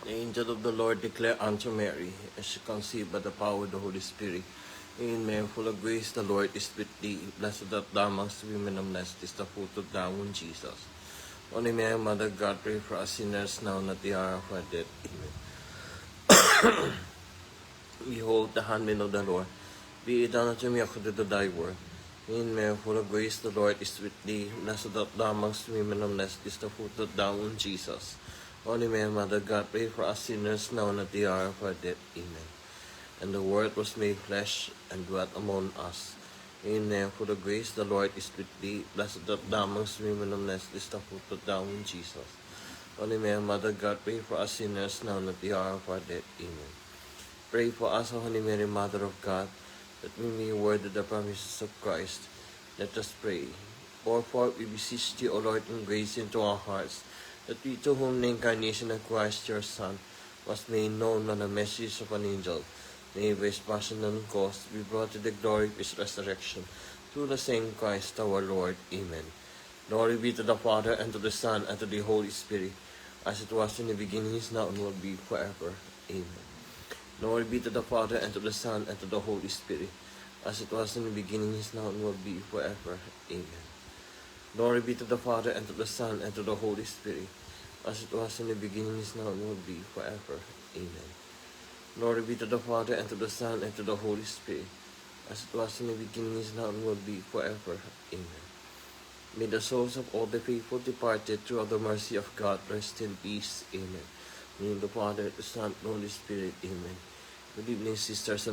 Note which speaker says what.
Speaker 1: The angel of the Lord declared unto Mary, as she conceived by the power of the Holy Spirit, Hail Mary, full of grace, the Lord is with thee. Blessed art thou amongst women, and blessed is the fruit of thy womb, Jesus. Holy Mary, Mother of God, pray for us sinners now and at the hour of our death. Amen. Behold, the handmaid of the Lord, be it done unto me according to thy word. Hail Mary, full of grace, the Lord is with thee. Blessed art thou amongst women, and blessed is the fruit of thy womb, Jesus. Holy Mary, Mother of God, pray for us sinners now and at the hour of our death. Amen. And the Word was made flesh and dwelt among us. Hail Mary, full of grace, the Lord is with thee. Blessed art thou amongst women, and blessed is the fruit of thy womb, Jesus. Holy Mary, Mother of God, pray for us sinners now and at the hour of our death. Amen. Pray for us, O Holy Mary, Mother of God, that we may worthy the promises of Christ. Let us pray. Pour forth, we beseech thee, O Lord, in grace into our hearts, that we to whom the incarnation of Christ your Son was made known on the message of an angel, may by his passion and cross be brought to the glory of his resurrection, through the same Christ our Lord. Amen. Glory be to the Father, and to the Son, and to the Holy Spirit, as it was in the beginning, is now, and will be forever. Amen. Glory be to the Father, and to the Son, and to the Holy Spirit, as it was in the beginning, is now, and will be forever. Amen. Glory be to the Father, and to the Son, and to the Holy Spirit, as it was in the beginning, is now, and will be forever. Amen. Glory be to the Father, and to the Son, and to the Holy Spirit, as it was in the beginning, is now, and will be forever. Amen. May the souls of all the faithful departed through the mercy of God rest in peace. Amen. In the Father, the Son, and the Holy Spirit. Amen. Good evening, sisters and